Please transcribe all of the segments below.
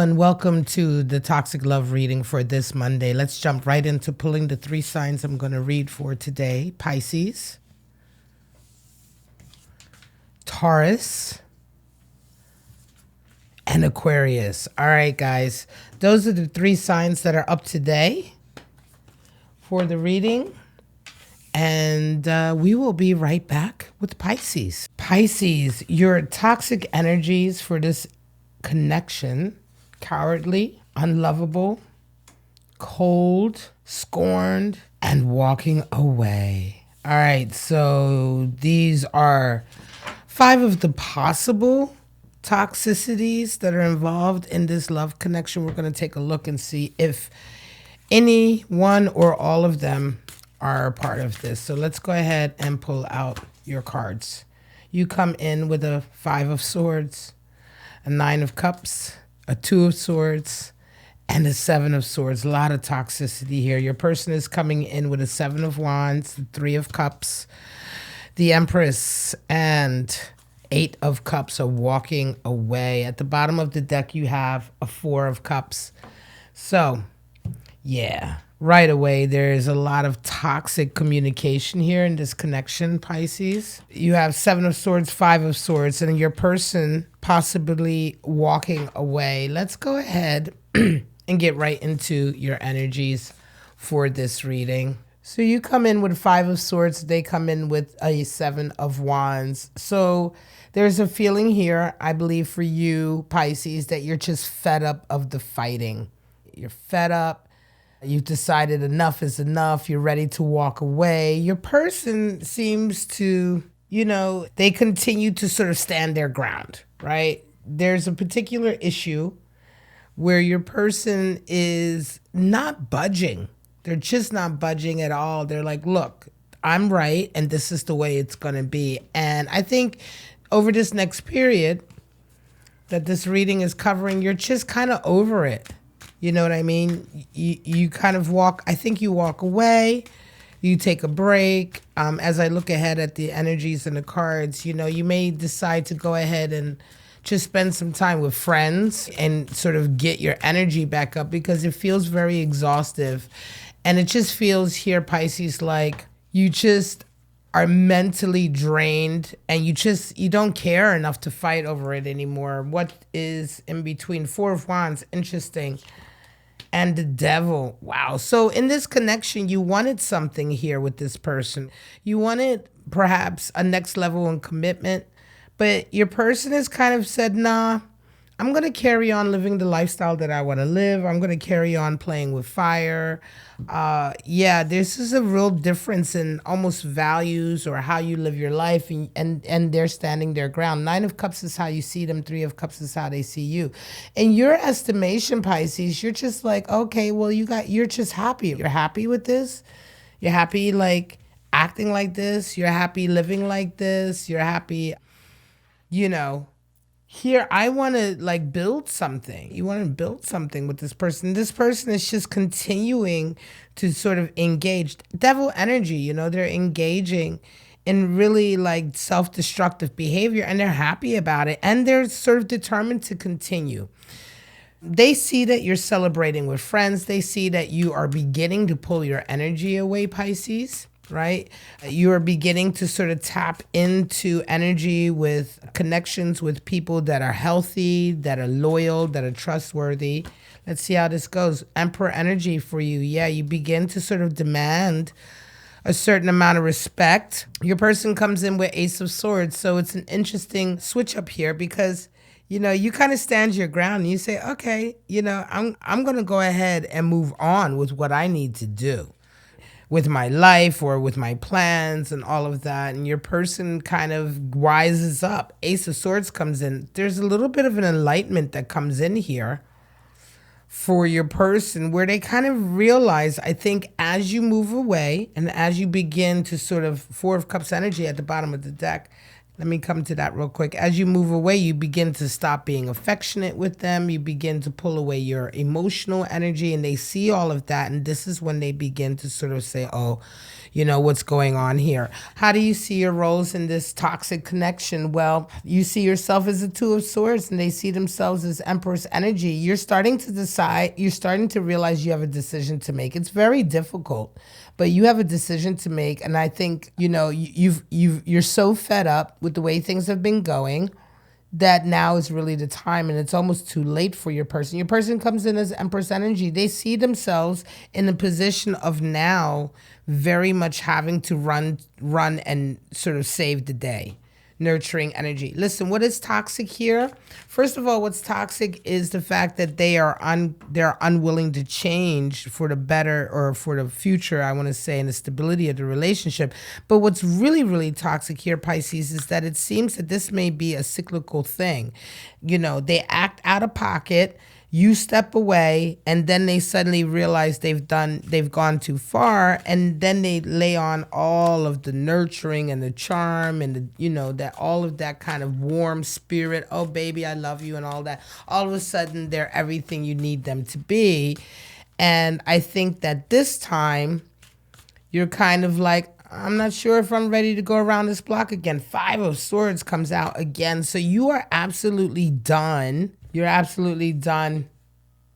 and welcome to the Toxic Love reading for this Monday. Let's jump right into pulling the 3 signs I'm going to read for today. Pisces, Taurus, and Aquarius. All right, guys. Those are the 3 signs that are up today for the reading. And we will be right back with Pisces. Pisces, your toxic energies for this connection: cowardly, unlovable, cold, scorned, and walking away. All right, so these are 5 of the possible toxicities that are involved in this love connection. We're going to take a look and see if any one or all of them are a part of this. So let's go ahead and pull out your cards. You come in with a 5 of Swords, a 9 of Cups, a 2 of Swords, and a 7 of Swords. A lot of toxicity here. Your person is coming in with a 7 of Wands, the 3 of Cups, the Empress, and 8 of Cups are walking away. At the bottom of the deck, you have a 4 of Cups. So, yeah, right away, there's a lot of toxic communication here in this connection, Pisces. You have 7 of Swords, 5 of Swords, and your person possibly walking away. Let's go ahead and get right into your energies for this reading. So you come in with 5 of Swords. They come in with a 7 of Wands. So there's a feeling here, I believe, for you, Pisces, that you're just fed up of the fighting. You're fed up. You've decided enough is enough. You're ready to walk away. Your person seems to, they continue to sort of stand their ground, right? There's a particular issue where your person is not budging. They're just not budging at all. They're like, look, I'm right, and this is the way it's going to be. And I think over this next period that this reading is covering, you're just kind of over it. You know what I mean? You kind of walk, I think you walk away, you take a break. As I look ahead at the energies and the cards, you may decide to go ahead and just spend some time with friends and sort of get your energy back up, because it feels very exhaustive. And it just feels here, Pisces, like you just are mentally drained and you don't care enough to fight over it anymore. What is in between? 4 of Wands, interesting. And the Devil. Wow. So in this connection, you wanted something here with this person. You wanted perhaps a next level in commitment, but your person has kind of said, nah, I'm going to carry on living the lifestyle that I want to live. I'm going to carry on playing with fire. This is a real difference in almost values or how you live your life, and they're standing their ground. 9 of Cups is how you see them. 3 of Cups is how they see you. In your estimation, Pisces, you're just like, okay, well, you're just happy. You're happy with this. You're happy like acting like this. You're happy living like this. You're happy, Here, I want to build something. You want to build something with this person. This person is just continuing to sort of engage. Devil energy, they're engaging in really self-destructive behavior, and they're happy about it. And they're sort of determined to continue. They see that you're celebrating with friends. They see that you are beginning to pull your energy away, Pisces. Right? You are beginning to sort of tap into energy with connections with people that are healthy, that are loyal, that are trustworthy. Let's see how this goes. Emperor energy for you. Yeah, you begin to sort of demand a certain amount of respect. Your person comes in with Ace of Swords. So it's an interesting switch up here because, you kind of stand your ground and you say, okay, I'm going to go ahead and move on with what I need to do with my life or with my plans and all of that. And your person kind of rises up. Ace of Swords comes in. There's a little bit of an enlightenment that comes in here for your person where they kind of realize, I think, as you move away and as you begin to sort of 4 of Cups energy at the bottom of the deck. Let me come to that real quick. As you move away, you begin to stop being affectionate with them. You begin to pull away your emotional energy, and they see all of that. And this is when they begin to sort of say, oh, you know, what's going on here. How do you see your roles in this toxic connection? Well, you see yourself as a Two of Swords, and they see themselves as Empress energy. You're starting to decide, you're starting to realize you have a decision to make. It's very difficult, but you have a decision to make. And I think, you know, you're so fed up with the way things have been going that now is really the time, and it's almost too late for your person. Your person comes in as Empress energy. They see themselves in a position of now very much having to run and sort of save the day. Nurturing energy. Listen, what is toxic here? First of all, what's toxic is the fact that they're unwilling to change for the better or for the future, I want to say, and the stability of the relationship. But what's really, really toxic here, Pisces, is that it seems that this may be a cyclical thing. You know, they act out of pocket, you step away, and then they suddenly realize they've gone too far, and then they lay on all of the nurturing and the charm and the, you know, that all of that kind of warm spirit, oh baby, I love you, and all that. All of a sudden they're everything you need them to be. And I think that this time you're kind of like, I'm not sure if I'm ready to go around this block again. Five of Swords comes out again. So you are absolutely done. You're absolutely done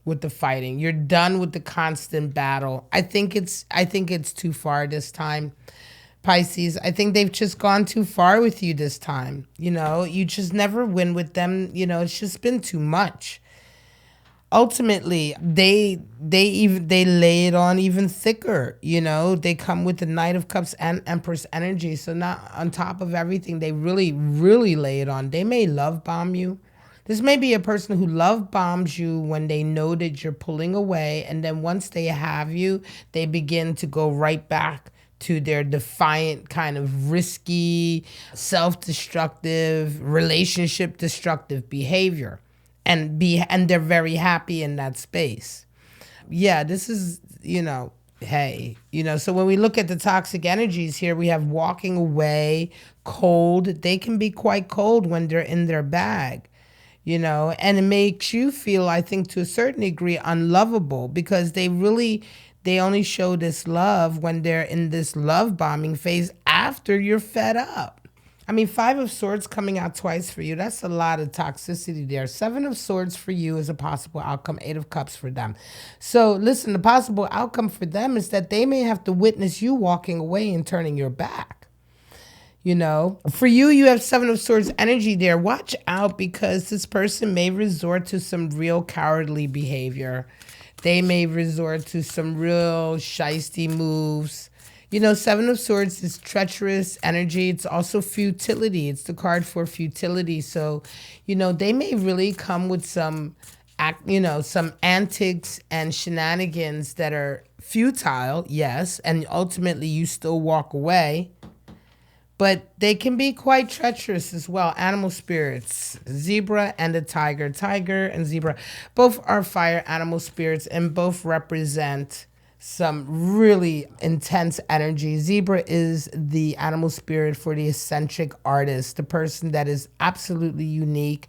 with the fighting. You're done with the constant battle. I think it's too far this time, Pisces. I think they've just gone too far with you this time. You know, you just never win with them. You know, it's just been too much. Ultimately, they lay it on even thicker. You know, they come with the Knight of Cups and Empress energy. So not on top of everything, they really, really lay it on. They may love bomb you. This may be a person who love bombs you when they know that you're pulling away, and then once they have you, they begin to go right back to their defiant, kind of risky, self-destructive, relationship-destructive behavior, and they're very happy in that space. Yeah, this is, you know, hey, you know, so when we look at the toxic energies here, we have walking away, cold. They can be quite cold when they're in their bag. You know, and it makes you feel, I think, to a certain degree, unlovable, because they only show this love when they're in this love bombing phase after you're fed up. I mean, Five of Swords coming out twice for you, that's a lot of toxicity there. Seven of Swords for you is a possible outcome. Eight of Cups for them. So listen, the possible outcome for them is that they may have to witness you walking away and turning your back. You know, for you, you have Seven of Swords energy there. Watch out, because this person may resort to some real cowardly behavior. They may resort to some real shisty moves. You know, Seven of Swords is treacherous energy. It's also futility. It's the card for futility. So, you know, they may really come with some antics and shenanigans that are futile, yes, and ultimately you still walk away. But they can be quite treacherous as well. Animal spirits, zebra and a tiger. Tiger and zebra, both are fire animal spirits, and both represent some really intense energy. Zebra is the animal spirit for the eccentric artist, the person that is absolutely unique,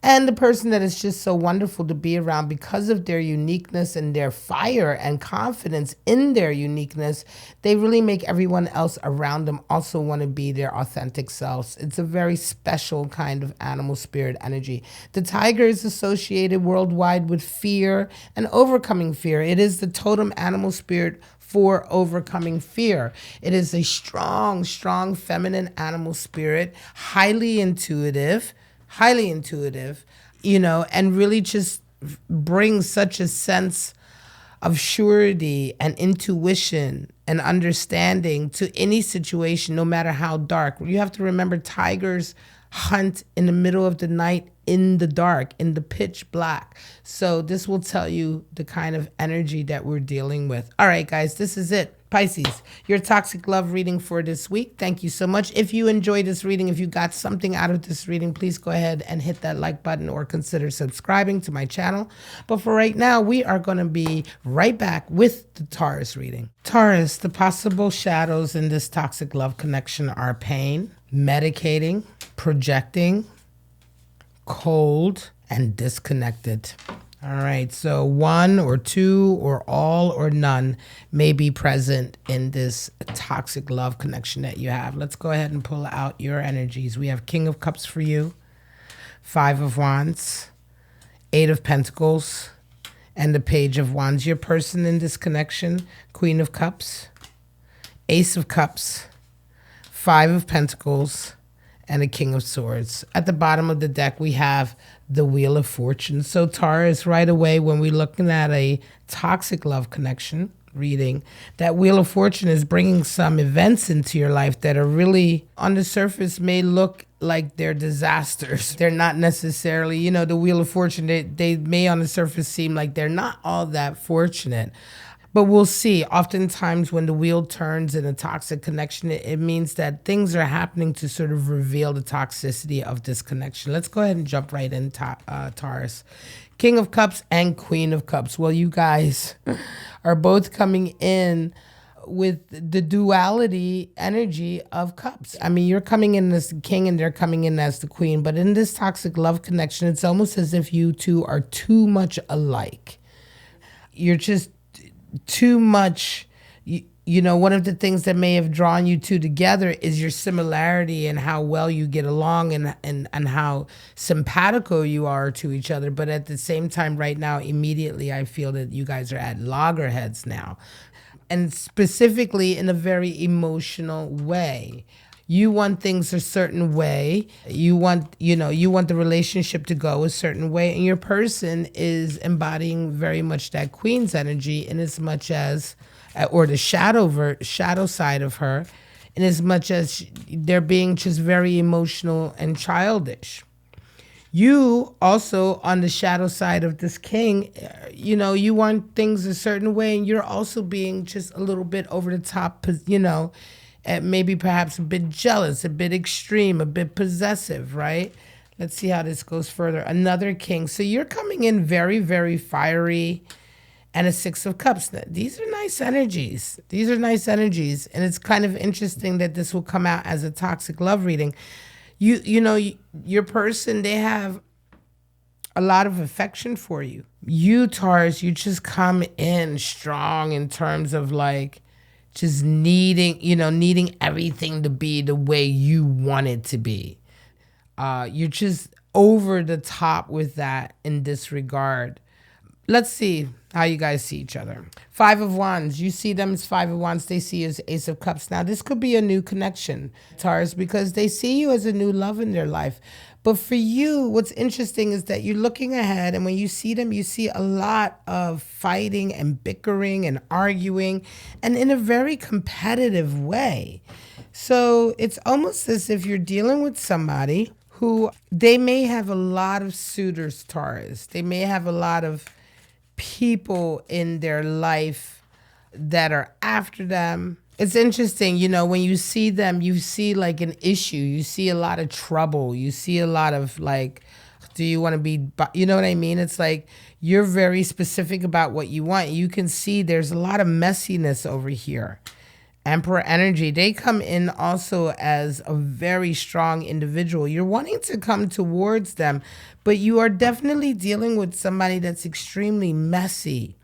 and the person that is just so wonderful to be around because of their uniqueness and their fire and confidence in their uniqueness. They really make everyone else around them also want to be their authentic selves. It's a very special kind of animal spirit energy. The tiger is associated worldwide with fear and overcoming fear. It is the totem animal spirit for overcoming fear. It is a strong, strong feminine animal spirit, highly intuitive, you know, and really just brings such a sense of surety and intuition and understanding to any situation, no matter how dark. You have to remember, tigers hunt in the middle of the night, in the dark, in the pitch black. So this will tell you the kind of energy that we're dealing with. All right, guys, this is it. Pisces, your toxic love reading for this week. Thank you so much. If you enjoyed this reading, if you got something out of this reading, please go ahead and hit that like button or consider subscribing to my channel. But for right now, we are going to be right back with the Taurus reading. Taurus, the possible shadows in this toxic love connection are pain, medicating, projecting, cold, and disconnected. All right, so one or two or all or none may be present in this toxic love connection that you have. Let's go ahead and pull out your energies. We have King of Cups for you, Five of Wands, Eight of Pentacles, and the Page of Wands. Your person in this connection, Queen of Cups, Ace of Cups, Five of Pentacles, and a King of Swords. At the bottom of the deck, we have the Wheel of Fortune. So Taurus, right away, when we're looking at a toxic love connection reading, that Wheel of Fortune is bringing some events into your life that are really, on the surface, may look like they're disasters. They're not necessarily, you know, the Wheel of Fortune, they may on the surface seem like they're not all that fortunate. But we'll see. Oftentimes when the wheel turns in a toxic connection, it means that things are happening to sort of reveal the toxicity of this connection. Let's go ahead and jump right in, Taurus. King of Cups and Queen of Cups. Well, you guys are both coming in with the duality energy of cups. I mean, you're coming in as the king and they're coming in as the queen. But in this toxic love connection, it's almost as if you two are too much alike. You're just too much. You know, one of the things that may have drawn you two together is your similarity and how well you get along and how simpatico you are to each other. But at the same time, right now, immediately, I feel that you guys are at loggerheads now. And specifically in a very emotional way. You want things a certain way. You want the relationship to go a certain way. And your person is embodying very much that queen's energy in as much as, or the shadow side of her, in as much as they're being just very emotional and childish. You also, on the shadow side of this king, you know, you want things a certain way, and you're also being just a little bit over the top, you know, maybe perhaps a bit jealous, a bit extreme, a bit possessive, right? Let's see how this goes further. Another king. So you're coming in very, very fiery, and a Six of Cups. These are nice energies. These are nice energies. And it's kind of interesting that this will come out as a toxic love reading. You know, your person, they have a lot of affection for you. You, Taurus, you just come in strong in terms of like just needing everything to be the way you want it to be. You're just over the top with that in this regard. Let's see how you guys see each other. Five of Wands. You see them as Five of Wands. They see you as Ace of Cups. Now, this could be a new connection, Taurus, because they see you as a new love in their life. But for you, what's interesting is that you're looking ahead, and when you see them, you see a lot of fighting and bickering and arguing, and in a very competitive way. So it's almost as if you're dealing with somebody who, they may have a lot of suitors, Taurus. They may have a lot of people in their life that are after them. It's interesting, you know, when you see them, you see like an issue. You see a lot of trouble. You see a lot of like, do you want to be, you know what I mean? It's like you're very specific about what you want. You can see there's a lot of messiness over here. Emperor energy, they come in also as a very strong individual. You're wanting to come towards them, but you are definitely dealing with somebody that's extremely messy.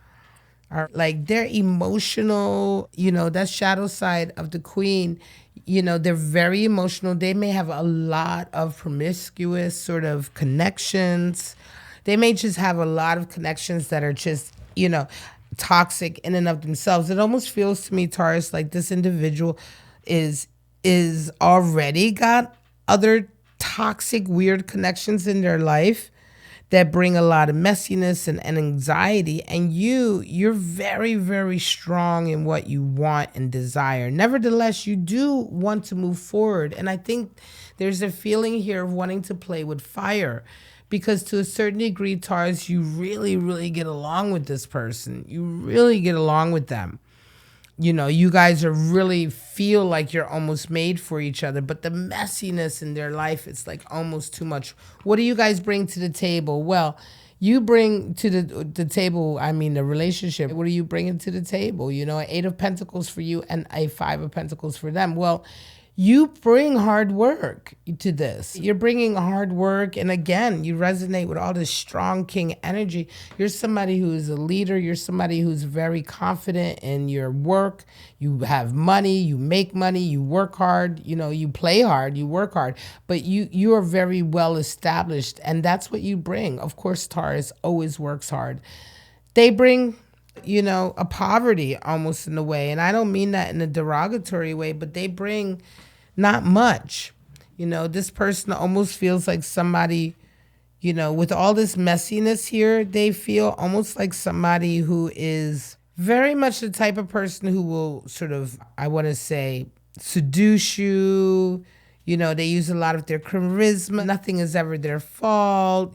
Or like they're emotional, you know, that shadow side of the queen, you know, they're very emotional. They may have a lot of promiscuous sort of connections. They may just have a lot of connections that are just, you know, toxic in and of themselves. It almost feels to me, Taurus, like this individual is already got other toxic, weird connections in their life that bring a lot of messiness and anxiety. And you're very, very strong in what you want and desire. Nevertheless, you do want to move forward. And I think there's a feeling here of wanting to play with fire. Because to a certain degree, Taurus, you really, really get along with this person. You really get along with them. You know, you guys are really feel like you're almost made for each other. But the messiness in their life, it's like almost too much. What do you guys bring to the table? Well, you bring to the table, I mean, the relationship. What are you bringing to the table? You know, an Eight of Pentacles for you and a Five of Pentacles for them. Well, you bring hard work to this. You're bringing hard work. And again, you resonate with all this strong king energy. You're somebody who is a leader. You're somebody who's very confident in your work. You have money, you make money, you work hard, you play hard, you work hard, but you are very well established. And that's what you bring. Of course, Taurus always works hard. They bring a poverty almost in a way. And I don't mean that in a derogatory way, but they bring not much. This person almost feels like somebody, with all this messiness here, they feel almost like somebody who is very much the type of person who will sort of, I want to say, seduce you. They use a lot of their charisma. Nothing is ever their fault,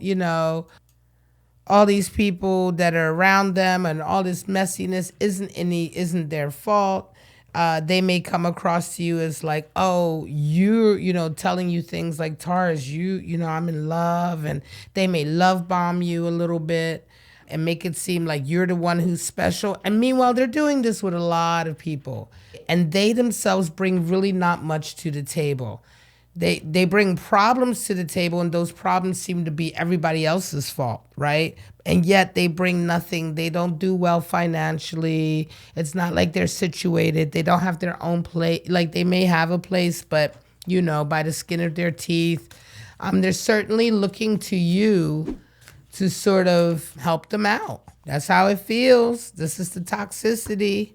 all these people that are around them and all this messiness isn't their fault. They may come across to you as like, oh, you're, telling you things like, Taurus, I'm in love. And they may love bomb you a little bit and make it seem like you're the one who's special. And meanwhile, they're doing this with a lot of people. And they themselves bring really not much to the table. They bring problems to the table, and those problems seem to be everybody else's fault, right? And yet they bring nothing. They don't do well financially. It's not like they're situated. They don't have their own place. Like they may have a place, but, by the skin of their teeth. They're certainly looking to you to sort of help them out. That's how it feels. This is the toxicity.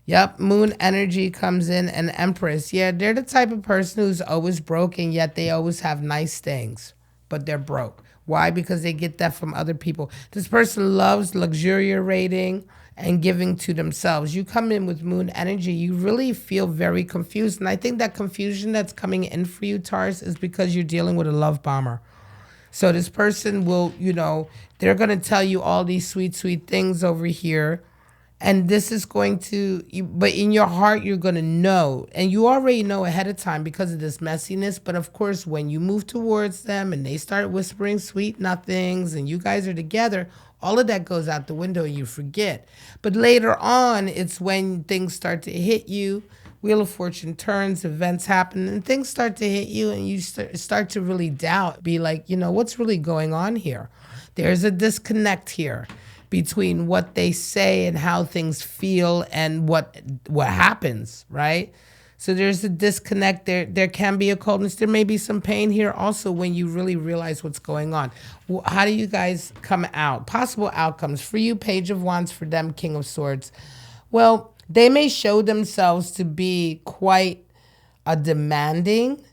Yep, moon energy comes in, and Empress. Yeah, they're the type of person who's always broke, and yet they always have nice things, but they're broke. Why? Because they get that from other people. This person loves luxuriating and giving to themselves. You come in with moon energy, you really feel very confused. And I think that confusion that's coming in for you, Taurus, is because you're dealing with a love bomber. So this person will, they're going to tell you all these sweet, sweet things over here. And this is going to, but in your heart, you're going to know. And you already know ahead of time because of this messiness. But of course, when you move towards them and they start whispering sweet nothings and you guys are together, all of that goes out the window and you forget. But later on, it's when things start to hit you. Wheel of Fortune turns, events happen, and things start to hit you, and you start to really doubt, be like, what's really going on here? There's a disconnect here between what they say and how things feel and what happens, right? So there's a disconnect there. There can be a coldness. There may be some pain here also when you really realize what's going on. How do you guys come out? Possible outcomes. For you, Page of Wands. For them, King of Swords. Well, they may show themselves to be quite demanding.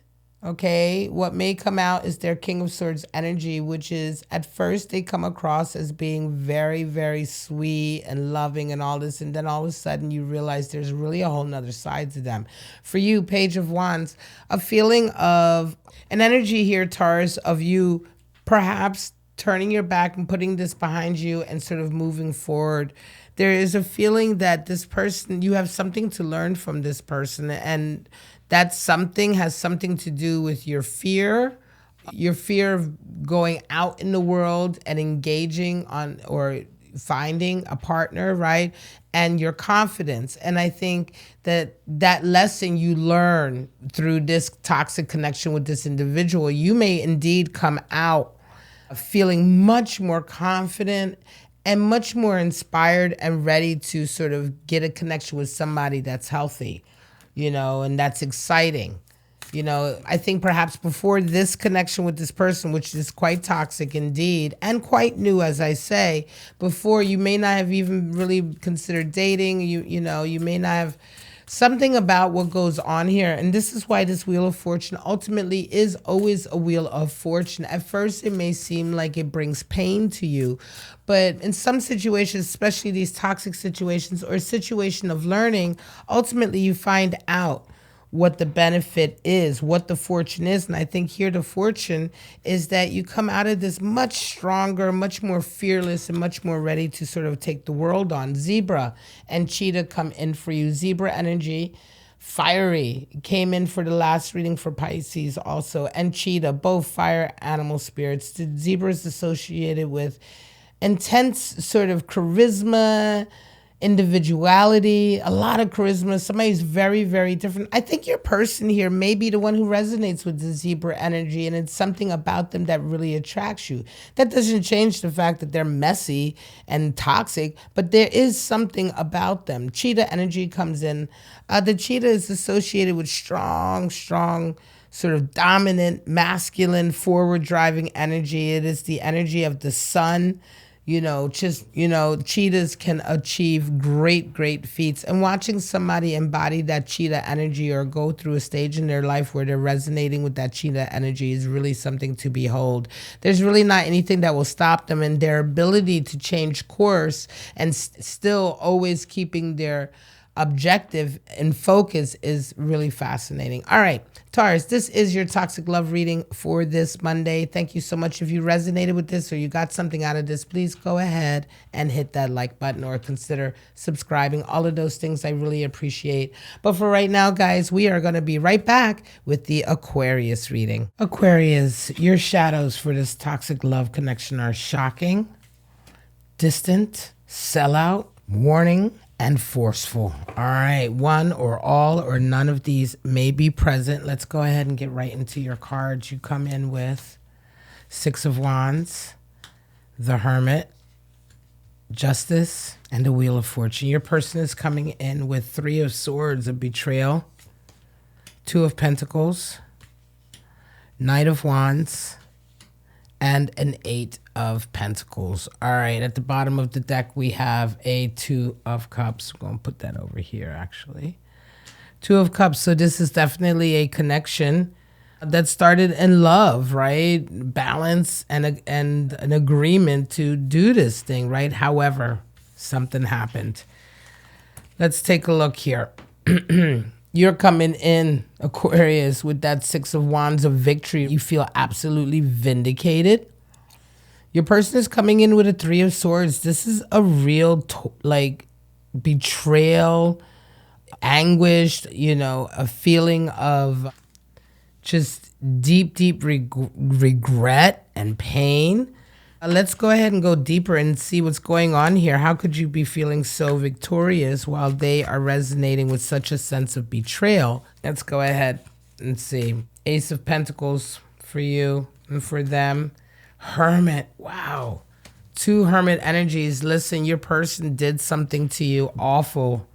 Okay, what may come out is their King of Swords energy, which is at first they come across as being very, very sweet and loving and all this. And then all of a sudden you realize there's really a whole nother side to them. For you, Page of Wands, a feeling of an energy here, Taurus, of you perhaps turning your back and putting this behind you and sort of moving forward. There is a feeling that this person, you have something to learn from this person, and that something has something to do with your fear of going out in the world and engaging on or finding a partner, right? And your confidence. And I think that lesson you learn through this toxic connection with this individual, you may indeed come out feeling much more confident and much more inspired and ready to sort of get a connection with somebody that's healthy. And that's exciting. I think perhaps before this connection with this person, which is quite toxic indeed, and quite new, as I say, before you may not have even really considered dating, you may not have something about what goes on here. And this is why this Wheel of Fortune ultimately is always a Wheel of Fortune. At first, it may seem like it brings pain to you, but in some situations, especially these toxic situations or a situation of learning, ultimately you find out what the benefit is, what the fortune is. And I think here the fortune is that you come out of this much stronger, much more fearless, and much more ready to sort of take the world on. Zebra and Cheetah come in for you. Zebra energy, fiery, came in for the last reading for Pisces also. And Cheetah, both fire animal spirits. The zebra is associated with intense sort of charisma, individuality, a lot of charisma. Somebody's very, very different. I think your person here may be the one who resonates with the zebra energy, and it's something about them that really attracts you. That doesn't change the fact that they're messy and toxic, but there is something about them. Cheetah energy comes in. The cheetah is associated with strong, sort of dominant, masculine, forward driving energy. It is the energy of the sun. Cheetahs can achieve great feats. And watching somebody embody that cheetah energy or go through a stage in their life where they're resonating with that cheetah energy is really something to behold. There's really not anything that will stop them, and their ability to change course and still always keeping their objective and focus is really fascinating. All right, Taurus, this is your toxic love reading for this Monday. Thank you so much. If you resonated with this or you got something out of this, please go ahead and hit that like button or consider subscribing. All of those things I really appreciate. But for right now, guys, we are going to be right back with the Aquarius reading. Aquarius, your shadows for this toxic love connection are shocking, distant, sellout, warning, and forceful. All right, one or all or none of these may be present. Let's go ahead and get right into your cards. You come in with Six of Wands, the Hermit, Justice, and the Wheel of Fortune. Your person is coming in with Three of Swords, a betrayal, Two of Pentacles, Knight of Wands, and an Eight of Pentacles. All right, at the bottom of the deck, we have a Two of Cups. I'm going to put that over here, actually. Two of Cups. So this is definitely a connection that started in love, right? Balance and an agreement to do this thing, right? However, something happened. Let's take a look here. You're coming in, Aquarius, with that Six of Wands of victory. You feel absolutely vindicated. Your person is coming in with a Three of Swords. This is a real, betrayal, anguish, a feeling of just deep regret and pain. Let's go ahead and go deeper and see what's going on here. How could you be feeling so victorious while they are resonating with such a sense of betrayal? Let's go ahead and see. Ace of Pentacles for you and for them. Hermit. Wow. Two Hermit energies. Listen, your person did something to you awful,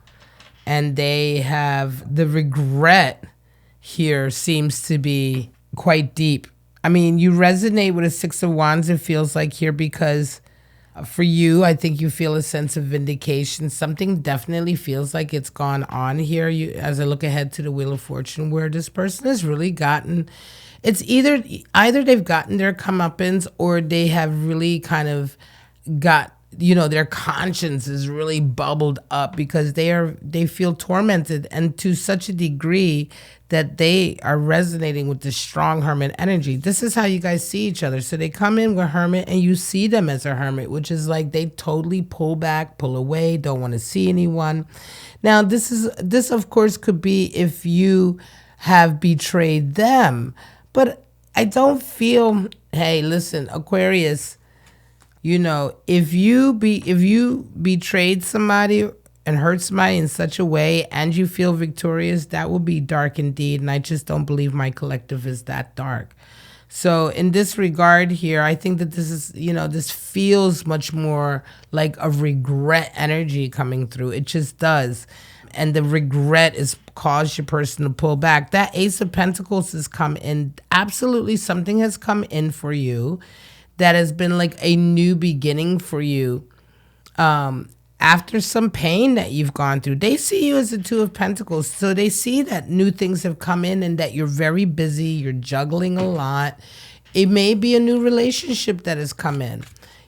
and they have the regret here seems to be quite deep. I mean, you resonate with a Six of Wands, it feels like here, because for you, I think you feel a sense of vindication. Something definitely feels like it's gone on here. As I look ahead to the Wheel of Fortune, where this person has really gotten, it's either they've gotten their comeuppance or they have really kind of got, their conscience is really bubbled up because they feel tormented, and to such a degree that they are resonating with the strong Hermit energy. This is how you guys see each other. So they come in with Hermit and you see them as a Hermit, which is like they totally pull back, pull away, don't want to see anyone. Now, this of course could be if you have betrayed them, but I don't feel, hey, listen, Aquarius, if you betrayed somebody and hurt somebody in such a way and you feel victorious, that will be dark indeed. And I just don't believe my collective is that dark. So in this regard here, I think that this is, this feels much more like a regret energy coming through. It just does. And the regret is caused your person to pull back. That Ace of Pentacles has come in. Absolutely something has come in for you that has been like a new beginning for you. After some pain that you've gone through, they see you as the Two of Pentacles. So they see that new things have come in and that you're very busy. You're juggling a lot. It may be a new relationship that has come in.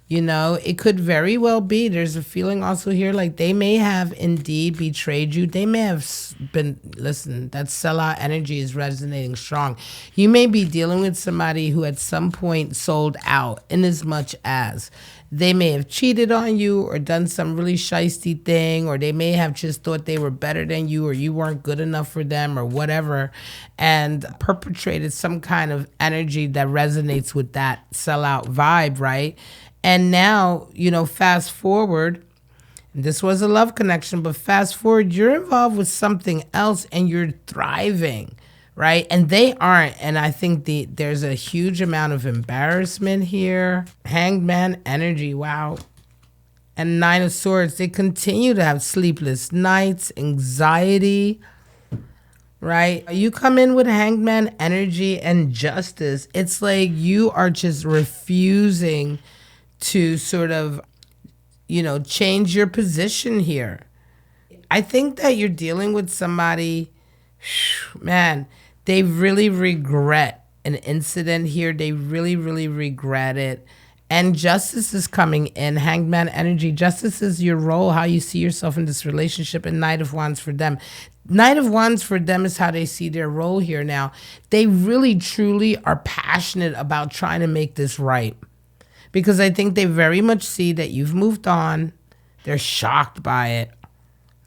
It could very well be. There's a feeling also here like they may have indeed betrayed you. They may have been, listen, that sellout energy is resonating strong. You may be dealing with somebody who at some point sold out, in as much as they may have cheated on you or done some really shisty thing, or they may have just thought they were better than you or you weren't good enough for them or whatever, and perpetrated some kind of energy that resonates with that sellout vibe, right? And now, fast forward, This was a love connection, but fast forward, you're involved with something else and you're thriving, right? And they aren't. And I think there's a huge amount of embarrassment here. Hanged Man energy, wow. And Nine of Swords, they continue to have sleepless nights, anxiety, right? You come in with Hanged Man energy and Justice. It's like you are just refusing to sort of, change your position here. I think that you're dealing with somebody, man, they really regret an incident here. They really, really regret it. And Justice is coming in, Hanged Man energy. Justice is your role, how you see yourself in this relationship, and Knight of Wands for them. Knight of Wands for them is how they see their role here now. They really, truly are passionate about trying to make this right. Because I think they very much see that you've moved on. They're shocked by it.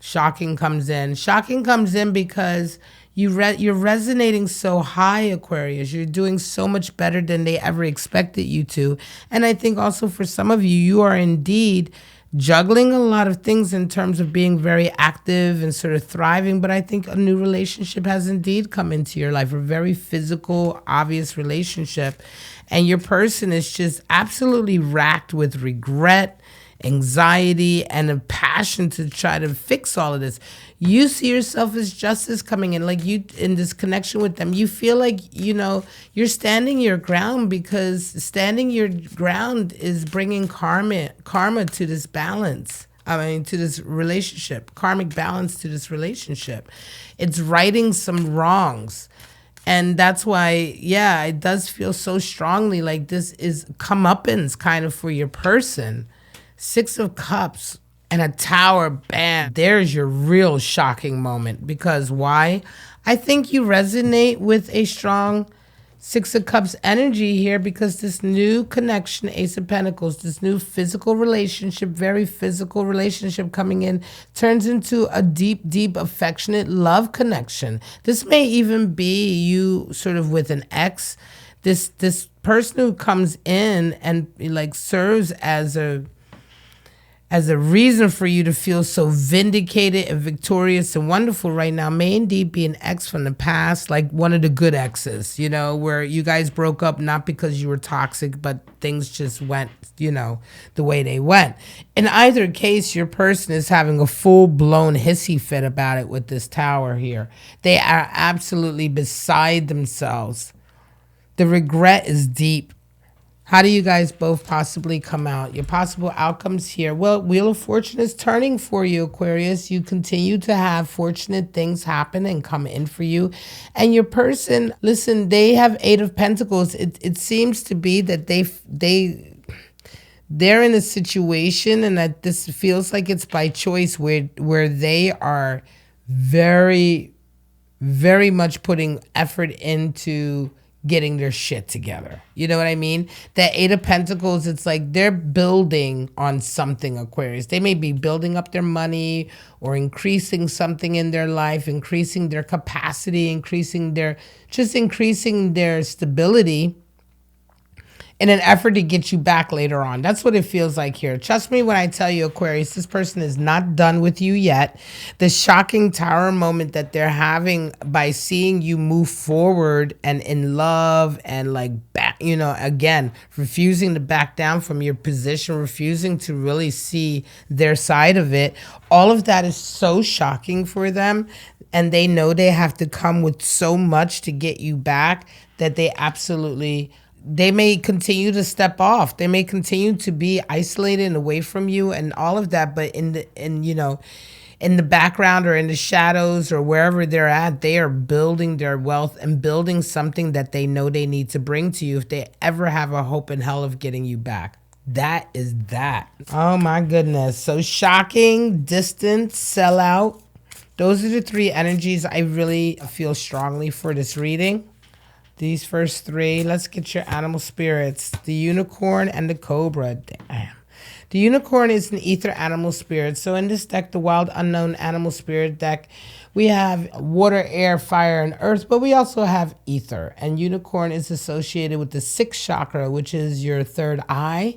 Shocking comes in. Shocking comes in because you're resonating so high, Aquarius. You're doing so much better than they ever expected you to. And I think also for some of you, you are indeed juggling a lot of things in terms of being very active and sort of thriving. But I think a new relationship has indeed come into your life, a very physical, obvious relationship. And your person is just absolutely racked with regret, anxiety, and a passion to try to fix all of this. You see yourself as Justice coming in, like you in this connection with them. You feel like, you're standing your ground, because standing your ground is bringing karma to this balance. To this relationship, karmic balance to this relationship. It's righting some wrongs. And that's why, yeah, it does feel so strongly like this is comeuppance kind of for your person. Six of Cups and a Tower, bam. There's your real shocking moment. Because why? I think you resonate with a strong Six of Cups energy here, because this new connection, Ace of Pentacles, this new physical relationship, very physical relationship coming in, turns into a deep, deep, affectionate love connection. This may even be you sort of with an ex. This person who comes in and like serves as a reason for you to feel so vindicated and victorious and wonderful right now may indeed be an ex from the past, like one of the good exes, where you guys broke up not because you were toxic, but things just went, the way they went. In either case, your person is having a full-blown hissy fit about it with this Tower here. They are absolutely beside themselves. The regret is deep. How do you guys both possibly come out? Your possible outcomes here. Well, Wheel of Fortune is turning for you, Aquarius. You continue to have fortunate things happen and come in for you. And your person, listen, they have Eight of Pentacles. It seems to be that they're in a situation, and that this feels like it's by choice, where they are very, very much putting effort into getting their shit together. You know what I mean? That Eight of Pentacles, it's like they're building on something, Aquarius. They may be building up their money or increasing something in their life, increasing their capacity, increasing their stability in an effort to get you back later on. That's what it feels like here. Trust me when I tell you, Aquarius, this person is not done with you yet. The shocking Tower moment that they're having by seeing you move forward and in love and like back, again, refusing to back down from your position, refusing to really see their side of it. All of that is so shocking for them. And they know they have to come with so much to get you back that they may continue to step off. They may continue to be isolated and away from you and all of that. But in the background or in the shadows or wherever they're at, they are building their wealth and building something that they know they need to bring to you if they ever have a hope in hell of getting you back. That is that. Oh my goodness. So shocking, distant, sellout. Those are the three energies I really feel strongly for this reading. These first three. Let's get your animal spirits. The unicorn and the cobra. Damn. The unicorn is an ether animal spirit. So in this deck, the wild unknown animal spirit deck, we have water, air, fire, and earth, but we also have ether. And unicorn is associated with the sixth chakra, which is your third eye.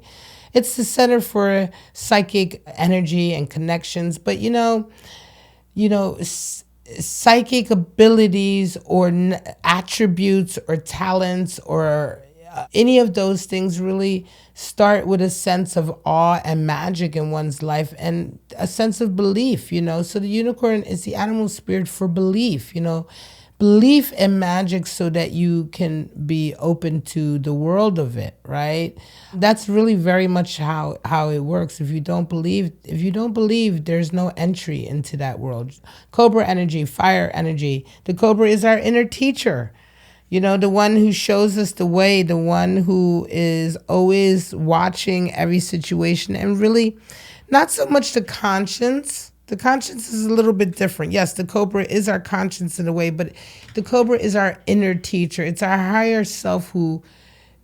It's the center for psychic energy and connections. But psychic abilities or attributes or talents or any of those things really start with a sense of awe and magic in one's life and a sense of belief, So the unicorn is the animal spirit for belief, belief and magic so that you can be open to the world of it, right? That's really very much how it works. If you don't believe, there's no entry into that world. Cobra energy, fire energy. The cobra is our inner teacher. The one who shows us the way, the one who is always watching every situation and really not so much the conscience. The conscience is a little bit different. Yes, the cobra is our conscience in a way, but the cobra is our inner teacher. It's our higher self who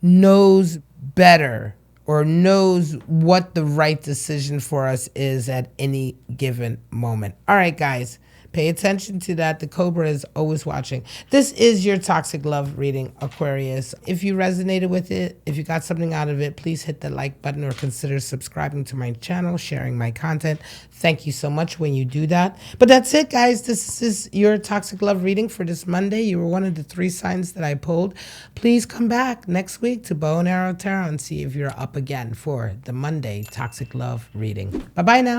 knows better or knows what the right decision for us is at any given moment. All right, guys. Pay attention to that. The cobra is always watching. This is your toxic love reading, Aquarius. If you resonated with it, if you got something out of it, please hit the like button or consider subscribing to my channel, sharing my content. Thank you so much when you do that. But that's it, guys. This is your toxic love reading for this Monday. You were one of the 3 signs that I pulled. Please come back next week to Bow and Arrow Tarot and see if you're up again for the Monday toxic love reading. Bye-bye now.